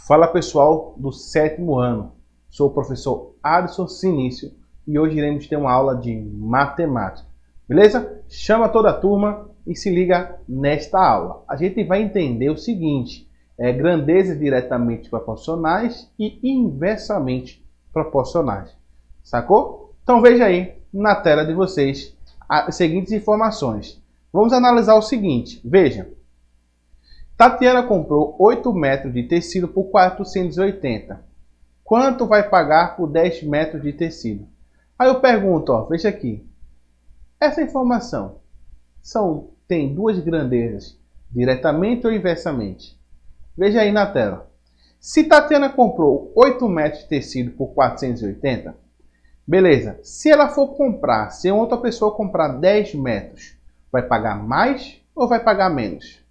Fala pessoal do sétimo ano, sou o professor Adson Sinício e hoje iremos ter uma aula de matemática, beleza? Chama toda a turma e se liga nesta aula. A gente vai entender o seguinte, grandezas diretamente proporcionais e inversamente proporcionais, sacou? Então veja aí na tela de vocês as seguintes informações. Vamos analisar o seguinte, veja. Tatiana comprou 8 metros de tecido por 480. Quanto vai pagar por 10 metros de tecido? Aí eu pergunto, veja aqui. Essa informação tem duas grandezas, diretamente ou inversamente? Veja aí na tela. Se Tatiana comprou 8 metros de tecido por 480, beleza. Se ela for comprar, se outra pessoa comprar 10 metros, vai pagar mais ou vai pagar menos?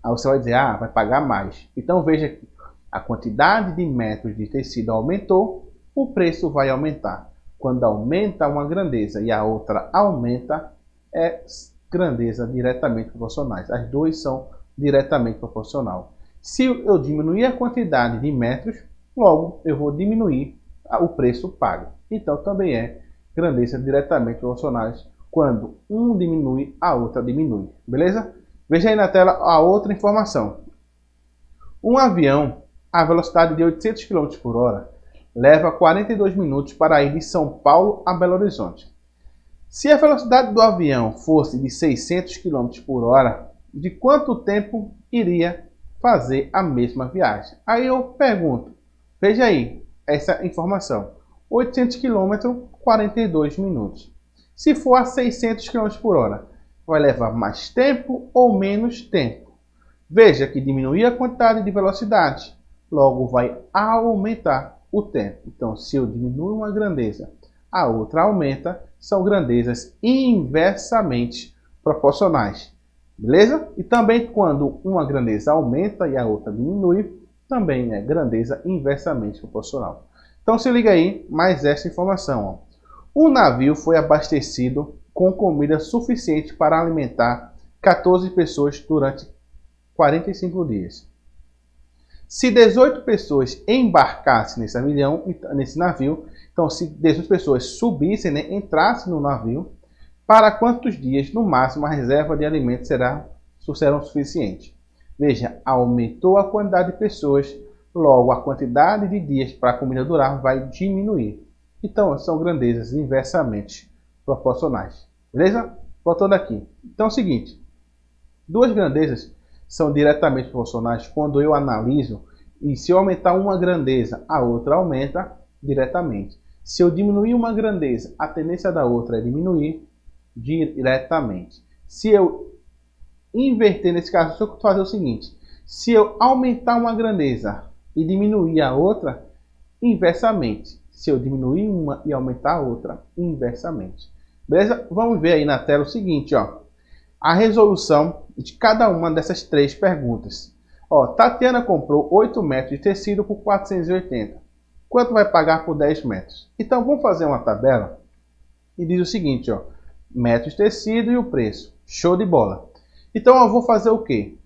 Aí você vai dizer, vai pagar mais. Então veja aqui, a quantidade de metros de tecido aumentou, o preço vai aumentar. Quando aumenta uma grandeza e a outra aumenta, é grandeza diretamente proporcionais. As duas são diretamente proporcional. Se eu diminuir a quantidade de metros, logo eu vou diminuir o preço pago. Então também é grandeza diretamente proporcionais quando um diminui, a outra diminui. Beleza? Veja aí na tela a outra informação. Um avião a velocidade de 800 km por hora leva 42 minutos para ir de São Paulo a Belo Horizonte. Se a velocidade do avião fosse de 600 km por hora, de quanto tempo iria fazer a mesma viagem? Aí eu pergunto, veja aí essa informação. 800 km, 42 minutos. Se for a 600 km por hora, vai levar mais tempo ou menos tempo? Veja que diminuir a quantidade de velocidade, logo vai aumentar o tempo. Então, se eu diminuo uma grandeza, a outra aumenta, são grandezas inversamente proporcionais. Beleza? E também quando uma grandeza aumenta e a outra diminui, também é grandeza inversamente proporcional. Então se liga aí, mais essa informação. O navio foi abastecido com comida suficiente para alimentar 14 pessoas durante 45 dias. Se 18 pessoas embarcassem nesse navio, então se 18 pessoas subissem, entrassem no navio, para quantos dias, no máximo, a reserva de alimentos serão suficientes? Veja, aumentou a quantidade de pessoas, logo a quantidade de dias para a comida durar vai diminuir. Então, são grandezas inversamente proporcionais. Beleza? Voltando aqui. Então é o seguinte. Duas grandezas são diretamente proporcionais quando eu analiso e se eu aumentar uma grandeza, a outra aumenta diretamente. Se eu diminuir uma grandeza, a tendência da outra é diminuir diretamente. Se eu inverter nesse caso, eu vou fazer o seguinte. Se eu aumentar uma grandeza e diminuir a outra, inversamente. Se eu diminuir uma e aumentar a outra, inversamente. Beleza? Vamos ver aí na tela o seguinte, a resolução de cada uma dessas três perguntas. Tatiana comprou 8 metros de tecido por 480. Quanto vai pagar por 10 metros? Então vamos fazer uma tabela e diz o seguinte, metros de tecido e o preço. Show de bola. Então eu vou fazer o quê?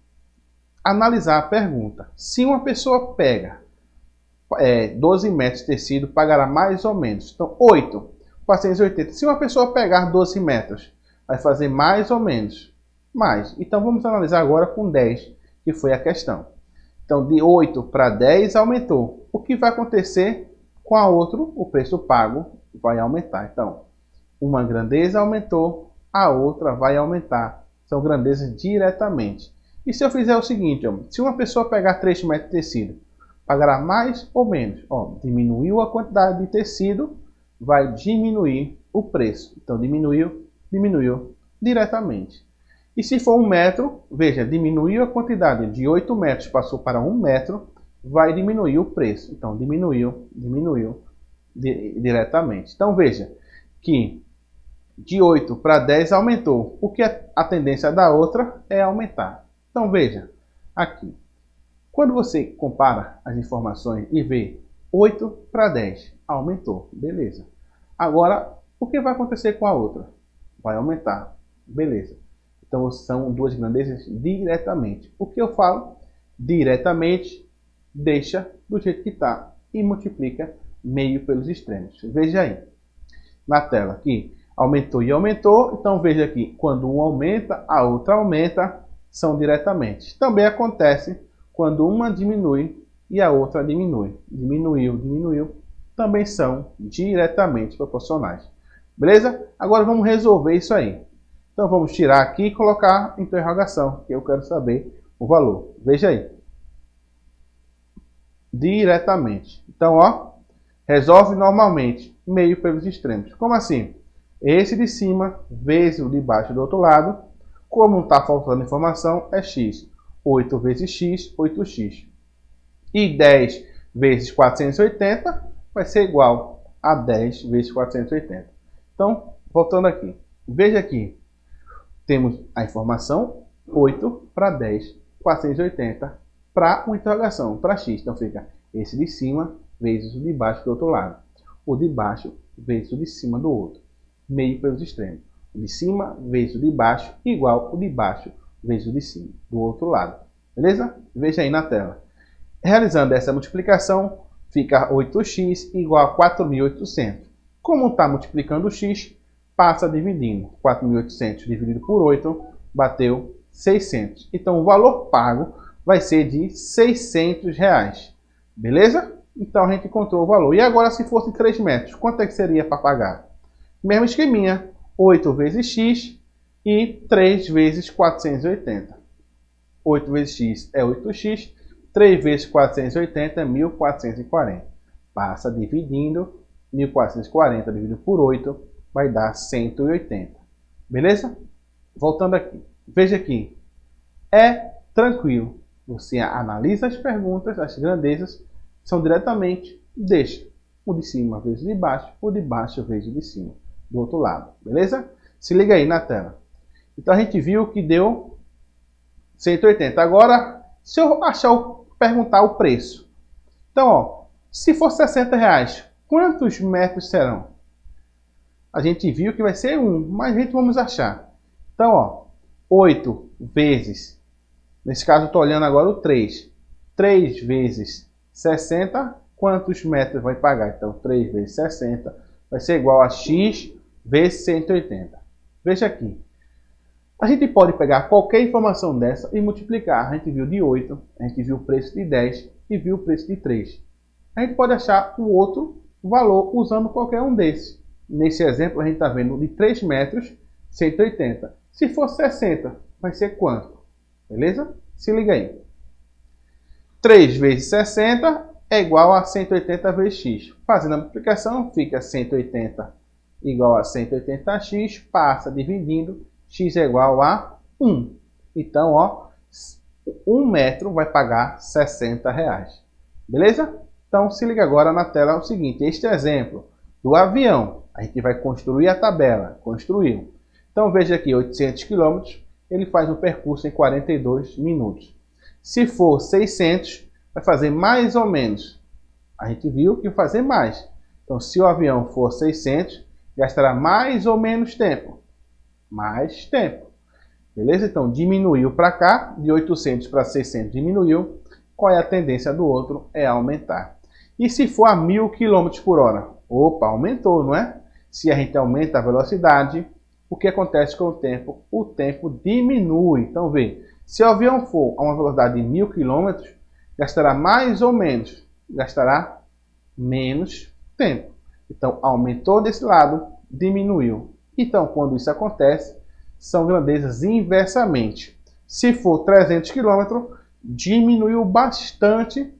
Analisar a pergunta. Se uma pessoa pega 12 metros de tecido, pagará mais ou menos. Então 8, 480. Se uma pessoa pegar 12 metros, vai fazer mais ou menos. Mais. Então vamos analisar agora com 10, que foi a questão. Então de 8 para 10 aumentou. O que vai acontecer com a outra? O preço pago vai aumentar. Então, uma grandeza aumentou, a outra vai aumentar. São grandezas diretamente. E se eu fizer o seguinte, se uma pessoa pegar 3 metros de tecido, pagará mais ou menos? Diminuiu a quantidade de tecido, vai diminuir o preço. Então, diminuiu diretamente. E se for 1 metro, veja, diminuiu a quantidade de 8 metros, passou para 1 metro, vai diminuir o preço. Então, diminuiu diretamente. Então, veja que de 8 para 10 aumentou, porque a tendência da outra é aumentar. Então, veja, aqui. Quando você compara as informações e vê 8 para 10, aumentou, beleza. Agora, o que vai acontecer com a outra? Vai aumentar, beleza. Então, são duas grandezas diretamente. O que eu falo? Diretamente deixa do jeito que está e multiplica meio pelos extremos. Veja aí na tela que aumentou e aumentou. Então veja aqui, quando um aumenta, a outra aumenta, são diretamente. Também acontece quando uma diminui e a outra diminui. Diminuiu, diminuiu, também são diretamente proporcionais. Beleza? Agora vamos resolver isso aí. Então vamos tirar aqui e colocar interrogação, que eu quero saber o valor. Veja aí. Diretamente. Então, ó, resolve normalmente meio pelos extremos. Como assim? Esse de cima vezes o de baixo do outro lado. Como não está faltando informação, é x. 8 vezes x, 8x. E 10 vezes 480 vai ser igual a 10 vezes 480. Então, voltando aqui. Veja aqui. Temos a informação 8 para 10, 480 para uma interrogação, para x. Então fica esse de cima vezes o de baixo do outro lado. O de baixo vezes o de cima do outro. Meio pelos extremos. O de cima vezes o de baixo igual o de baixo vezes o de cima do outro lado. Beleza? Veja aí na tela. Realizando essa multiplicação, fica 8x igual a 4.800. Como está multiplicando o x, passa dividindo. 4.800 dividido por 8, bateu 600. Então o valor pago vai ser de R$600. Beleza? Então a gente encontrou o valor. E agora se fosse 3 metros, quanto é que seria para pagar? Mesmo esqueminha. 8 vezes x e 3 vezes 480. 8 vezes x é 8x. 3 vezes 480 é 1.440. Passa dividindo. 1.440 dividido por 8 vai dar 180. Beleza? Voltando aqui. Veja aqui. É tranquilo. Você analisa as perguntas, as grandezas, são diretamente, deixa o de cima vezes o de baixo vezes o de cima, do outro lado. Beleza? Se liga aí na tela. Então a gente viu que deu 180. Agora, se eu perguntar o preço. Então, ó, se for R$60, quantos metros serão? A gente viu que vai ser 1, mas a gente vamos achar. Então, ó, 8 vezes, nesse caso eu estou olhando agora o 3. 3 vezes 60, quantos metros vai pagar? Então, 3 vezes 60 vai ser igual a x vezes 180. Veja aqui. A gente pode pegar qualquer informação dessa e multiplicar. A gente viu de 8, a gente viu o preço de 10 e viu o preço de 3. A gente pode achar o outro valor usando qualquer um desses. Nesse exemplo, a gente está vendo de 3 metros, 180. Se for 60, vai ser quanto? Beleza? Se liga aí. 3 vezes 60 é igual a 180 vezes x. Fazendo a multiplicação, fica 180 igual a 180x, passa dividindo, x é igual a 1. Então, ó, 1 metro vai pagar R$60. Beleza? Então, se liga agora na tela o seguinte. Este exemplo do avião, a gente vai construir a tabela. Construiu. Então, veja aqui, 800 km, ele faz um percurso em 42 minutos. Se for 600, vai fazer mais ou menos. A gente viu que vai fazer mais. Então, se o avião for 600, gastará mais ou menos tempo? Mais tempo. Beleza? Então, diminuiu para cá, de 800 para 600 diminuiu. Qual é a tendência do outro? É aumentar. E se for a 1.000 km por hora? Opa, aumentou, não é? Se a gente aumenta a velocidade, o que acontece com o tempo? O tempo diminui. Então, vê, se o avião for a uma velocidade de 1.000 km, gastará mais ou menos? Gastará menos tempo. Então, aumentou desse lado, diminuiu. Então, quando isso acontece, são grandezas inversamente. Se for 300 km, diminuiu bastante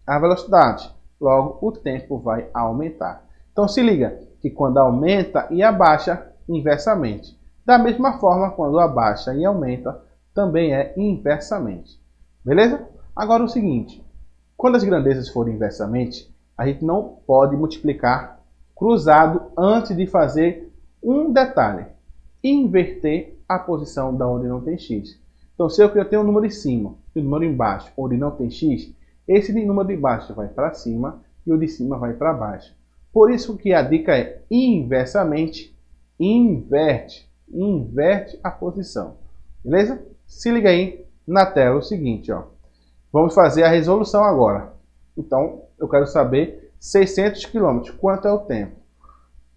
a velocidade. Logo, o tempo vai aumentar. Então, se liga que quando aumenta e abaixa, inversamente. Da mesma forma, quando abaixa e aumenta, também é inversamente. Beleza? Agora o seguinte. Quando as grandezas forem inversamente, a gente não pode multiplicar cruzado antes de fazer um detalhe. Inverter a posição da onde não tem x. Então, se eu tenho um número em cima e um número embaixo onde não tem x, esse número de baixo vai para cima e o de cima vai para baixo. Por isso que a dica é inversamente, inverte a posição. Beleza? Se liga aí na tela o seguinte, ó. Vamos fazer a resolução agora. Então, eu quero saber 600 km, quanto é o tempo?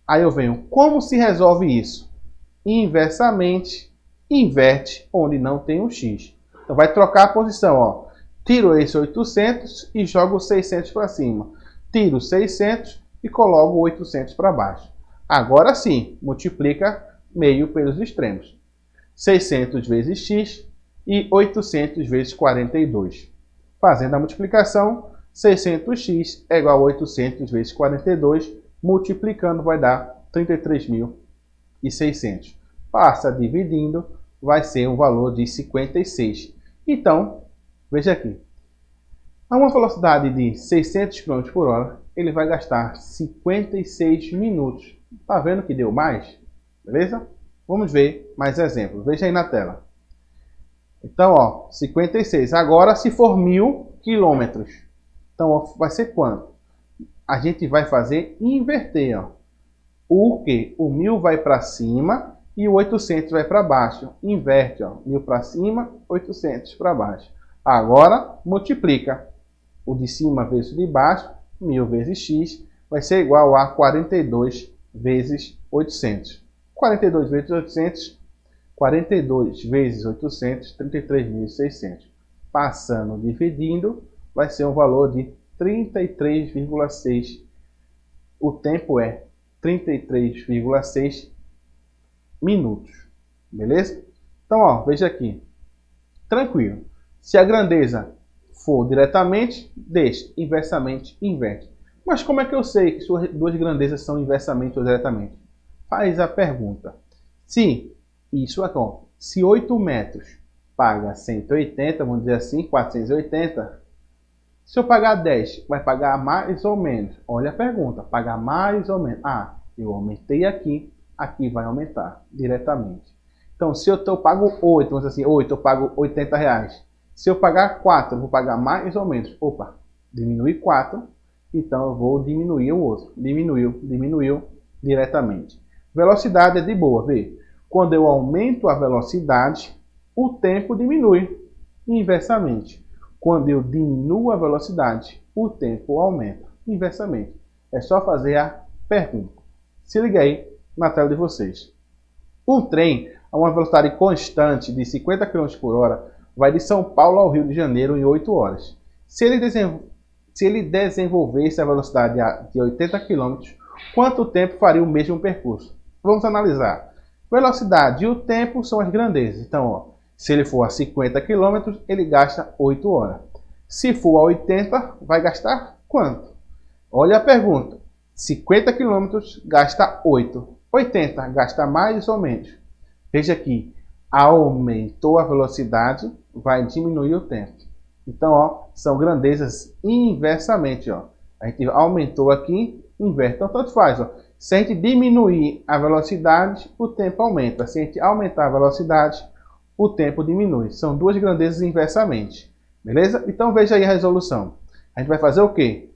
Aí eu venho, como se resolve isso? Inversamente, inverte onde não tem um x. Então, vai trocar a posição, ó. Tiro esse 800 e jogo 600 para cima. Tiro 600 e coloco 800 para baixo. Agora sim, multiplica meio pelos extremos. 600 vezes x e 800 vezes 42. Fazendo a multiplicação, 600x é igual a 800 vezes 42, multiplicando vai dar 33.600. Passa dividindo, vai ser um valor de 56. Então, veja aqui. A uma velocidade de 600 km por hora, ele vai gastar 56 minutos. Tá vendo que deu mais? Beleza? Vamos ver mais exemplos. Veja aí na tela. Então, ó, 56. Agora, se for 1000 km, então ó, vai ser quanto? A gente vai fazer inverter, ó. O que? O 1000 vai para cima e o 800 vai para baixo. Inverte, ó. 1000 para cima, 800 para baixo. Agora, multiplica. O de cima vezes o de baixo, 1000 vezes x, vai ser igual a 42 vezes 800. 42 vezes 800, 42 vezes 800, 33.600. Passando, dividindo, vai ser um valor de 33,6. O tempo é 33,6 minutos. Beleza? Então, ó, veja aqui. Tranquilo. Se a grandeza for diretamente, deixa. Inversamente, inverte. Mas como é que eu sei que suas duas grandezas são inversamente ou diretamente? Faz a pergunta. Se isso aqui, ó, se 8 metros paga 180, vamos dizer assim, 480, se eu pagar 10, vai pagar mais ou menos? Olha a pergunta, pagar mais ou menos? Ah, eu aumentei aqui, aqui vai aumentar diretamente. Então, se eu pago 8, vamos dizer assim, 8, eu pago 80 reais. Se eu pagar 4, eu vou pagar mais ou menos? Opa, diminui 4, então eu vou diminuir o outro. Diminuiu diretamente. Velocidade é de boa, vê? Quando eu aumento a velocidade, o tempo diminui. Inversamente, quando eu diminuo a velocidade, o tempo aumenta. Inversamente. É só fazer a pergunta. Se liga aí na tela de vocês. Um trem a uma velocidade constante de 50 km por hora vai de São Paulo ao Rio de Janeiro em 8 horas. Se ele desenvolvesse a velocidade de 80 km, quanto tempo faria o mesmo percurso? Vamos analisar. Velocidade e o tempo são as grandezas. Então, ó, se ele for a 50 km, ele gasta 8 horas. Se for a 80, vai gastar quanto? Olha a pergunta. 50 km gasta 8. 80 gasta mais ou menos. Veja aqui, aumentou a velocidade, vai diminuir o tempo. Então, ó, são grandezas inversamente, ó. A gente aumentou aqui, inverte. Então, tanto faz, ó. Se a gente diminuir a velocidade, o tempo aumenta. Se a gente aumentar a velocidade, o tempo diminui. São duas grandezas inversamente. Beleza? Então, veja aí a resolução. A gente vai fazer o quê?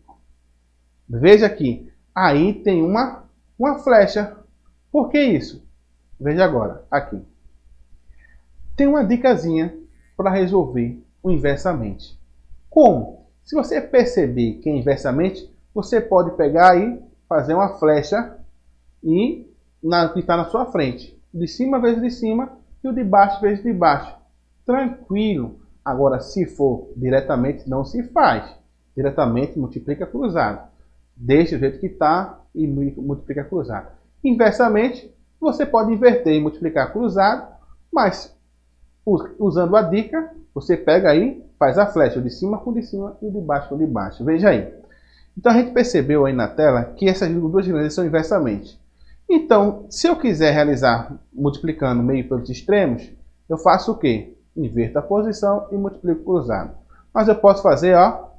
Veja aqui. Aí tem uma flecha. Por que isso? Veja agora, aqui. Tem uma dicasinha para resolver o inversamente. Como? Se você perceber que é inversamente, você pode pegar e fazer uma flecha e que está na sua frente. De cima vezes de cima e o de baixo vezes de baixo. Tranquilo. Agora, se for diretamente, não se faz. Diretamente, multiplica cruzado. Deixa do jeito que está e multiplica cruzado. Inversamente, você pode inverter e multiplicar cruzado, mas usando a dica, você pega aí, faz a flecha de cima com de cima e de baixo com de baixo. Veja aí. Então a gente percebeu aí na tela que essas duas grandezas são inversamente. Então, se eu quiser realizar multiplicando meio pelos extremos, eu faço o quê? Inverto a posição e multiplico cruzado. Mas eu posso fazer, ó,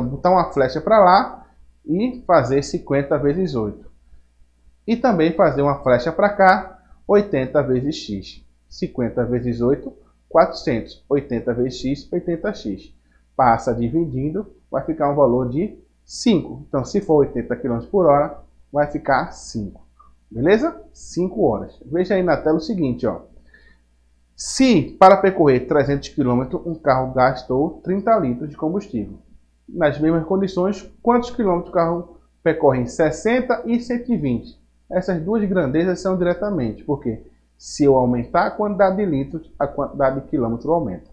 botar uma flecha para lá e fazer 50 vezes 8. E também fazer uma flecha para cá, 80 vezes x. 50 vezes 8, 400. 80 vezes x, 80x. Passa dividindo, vai ficar um valor de 5. Então, se for 80 km por hora, vai ficar 5. Beleza? 5 horas. Veja aí na tela o seguinte, ó. Se para percorrer 300 km um carro gastou 30 litros de combustível, nas mesmas condições, quantos quilômetros o carro percorre em 60 e 120? Essas duas grandezas são diretamente, porque se eu aumentar a quantidade de litros, a quantidade de quilômetros aumenta.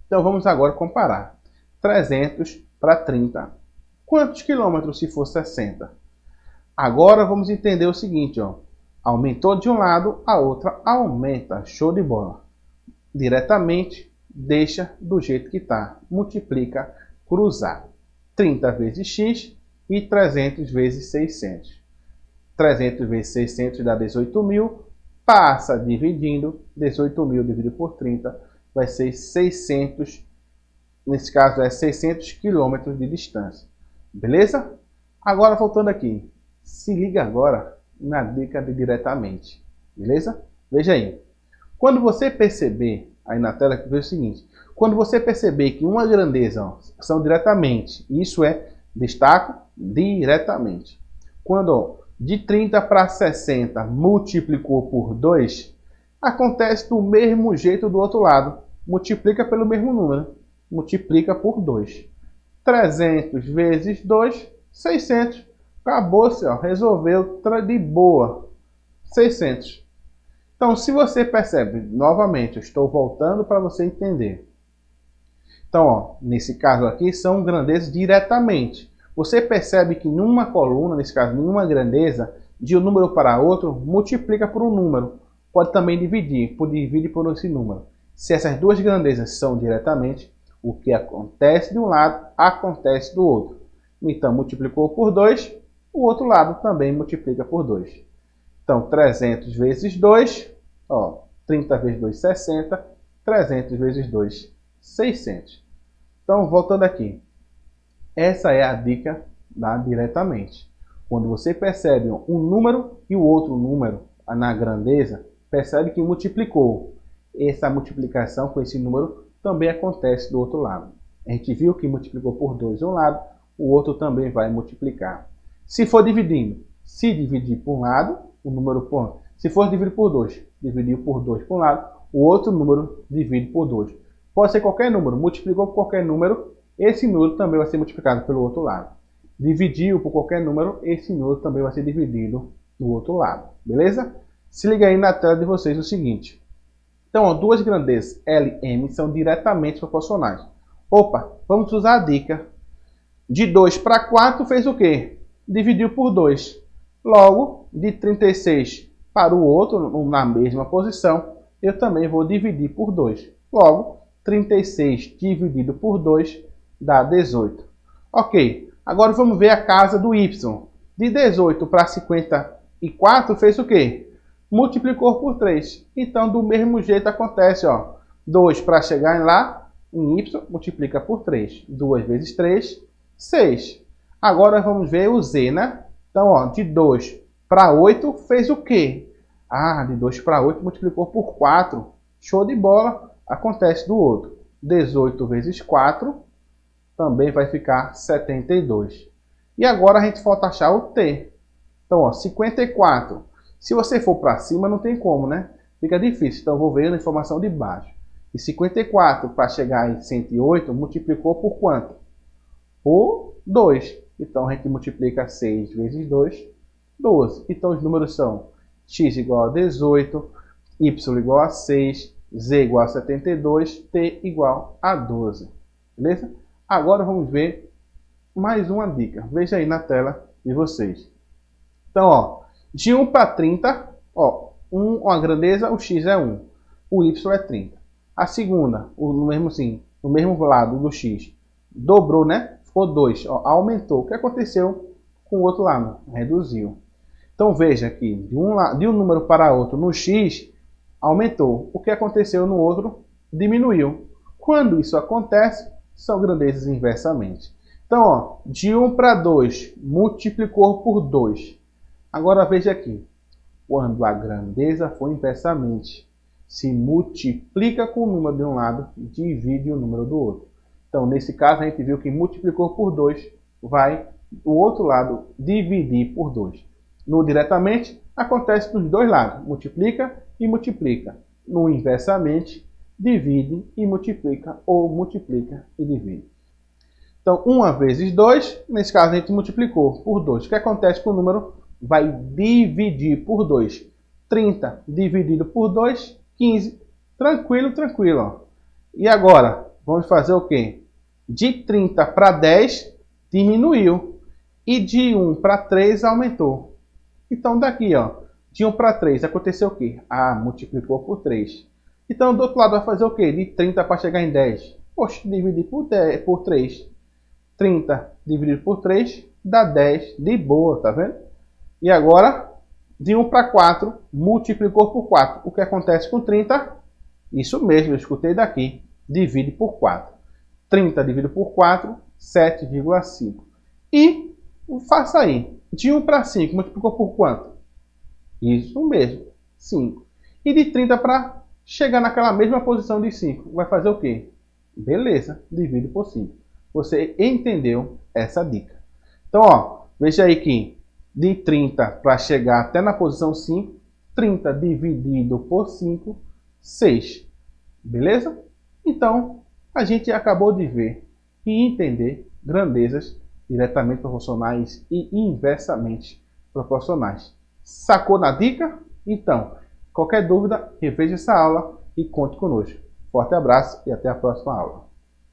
Então vamos agora comparar 300 para 30. Quantos quilômetros se for 60? Agora vamos entender o seguinte, ó. Aumentou de um lado, a outra aumenta. Show de bola. Diretamente, deixa do jeito que está. Multiplica, cruzar. 30 vezes x e 300 vezes 600. 300 vezes 600 dá 18.000. Passa dividindo. 18.000 dividido por 30 vai ser 600. Nesse caso é 600 km de distância. Beleza? Agora voltando aqui. Se liga agora na dica de diretamente. Beleza? Veja aí. Quando você perceber, aí na tela que vê o seguinte, quando você perceber que uma grandeza ó, são diretamente, isso é, destaco, diretamente. Quando ó, de 30 para 60 multiplicou por 2, acontece do mesmo jeito do outro lado. Multiplica pelo mesmo número. Multiplica por 2. 300 vezes 2, 600. Acabou-se, ó, resolveu de boa. 600. Então, se você percebe, novamente, eu estou voltando para você entender. Então, ó, nesse caso aqui, são grandezas diretamente. Você percebe que numa coluna, nesse caso, numa grandeza, de um número para outro, multiplica por um número. Pode também dividir, divide por esse número. Se essas duas grandezas são diretamente, o que acontece de um lado, acontece do outro. Então, multiplicou por 2, o outro lado também multiplica por 2. Então, 300 vezes 2, ó, 30 vezes 2, 60. 300 vezes 2, 600. Então, voltando aqui. Essa é a dica da diretamente. Quando você percebe um número e o outro número na grandeza, percebe que multiplicou. Essa multiplicação com esse número também acontece do outro lado. A gente viu que multiplicou por 2 um lado, o outro também vai multiplicar. Se for dividindo, se dividir por um lado, o número por... Se for dividido por 2, dividiu por 2 por um lado, o outro número divide por 2. Pode ser qualquer número, multiplicou por qualquer número, esse número também vai ser multiplicado pelo outro lado. Dividiu por qualquer número, esse número também vai ser dividido do outro lado. Beleza? Se liga aí na tela de vocês o seguinte. Então, ó, duas grandezas L e M são diretamente proporcionais. Opa, vamos usar a dica. De 2 para 4 fez o quê? Dividiu por 2. Logo, de 36 para o outro, na mesma posição, eu também vou dividir por 2. Logo, 36 dividido por 2 dá 18. Ok, agora vamos ver a casa do Y. De 18 para 54 fez o quê? Multiplicou por 3. Então, do mesmo jeito acontece, ó. 2 para chegar lá, em Y, multiplica por 3. 2 vezes 3, 6. Agora vamos ver o Z, né? Então, ó, de 2 para 8 fez o quê? Ah, de 2 para 8 multiplicou por 4. Show de bola. Acontece do outro. 18 vezes 4 também vai ficar 72. E agora a gente falta achar o T. Então, ó, 54. Se você for para cima, não tem como, né? Fica difícil. Então, vou ver a informação de baixo. E 54 para chegar em 108 multiplicou por quanto? Por 2. Então, a gente multiplica 6 vezes 2, 12. Então, os números são x igual a 18, y igual a 6, z igual a 72, t igual a 12. Beleza? Agora vamos ver mais uma dica. Veja aí na tela de vocês. Então, ó, de 1 para 30, ó, a grandeza, o x é 1, o y é 30. A segunda, no mesmo lado do x, dobrou, né? Ficou 2, ó, aumentou. O que aconteceu com o outro lado? Reduziu. Então veja aqui, de um número para outro, no x, aumentou. O que aconteceu no outro? Diminuiu. Quando isso acontece, são grandezas inversamente. Então, ó, de 1 para 2, multiplicou por 2. Agora veja aqui, quando a grandeza for inversamente, se multiplica com o número de um lado, divide o número do outro. Então, nesse caso, a gente viu que multiplicou por 2, vai o outro lado dividir por 2. No diretamente, acontece dos dois lados, multiplica e multiplica. no inversamente, divide e multiplica, ou multiplica e divide. Então, 1 vezes 2, nesse caso a gente multiplicou por 2. O que acontece com o número? Vai dividir por 2. 30 dividido por 2, 15. Tranquilo, tranquilo. Ó. E agora, vamos fazer o quê? De 30 para 10, diminuiu. E de 1 para 3, aumentou. Então, daqui, ó, de 1 para 3, aconteceu o quê? Ah, multiplicou por 3. Então, do outro lado, vai fazer o quê? De 30 para chegar em 10. Poxa, dividir por 3. 30 dividido por 3 dá 10 de boa, tá vendo? E agora, de 1 para 4, multiplicou por 4. O que acontece com 30? Isso mesmo, eu escutei daqui. Divide por 4. 30 dividido por 4, 7,5. E faça aí. De 1 para 5, multiplicou por quanto? Isso mesmo, 5. E de 30 para chegar naquela mesma posição de 5, vai fazer o quê? Beleza, divide por 5. Você entendeu essa dica. Então, ó, veja aí que de 30 para chegar até na posição 5, 30 dividido por 5, 6. Beleza? Então, a gente acabou de ver e entender grandezas diretamente proporcionais e inversamente proporcionais. Sacou na dica? Então, qualquer dúvida, reveja essa aula e conte conosco. Forte abraço e até a próxima aula.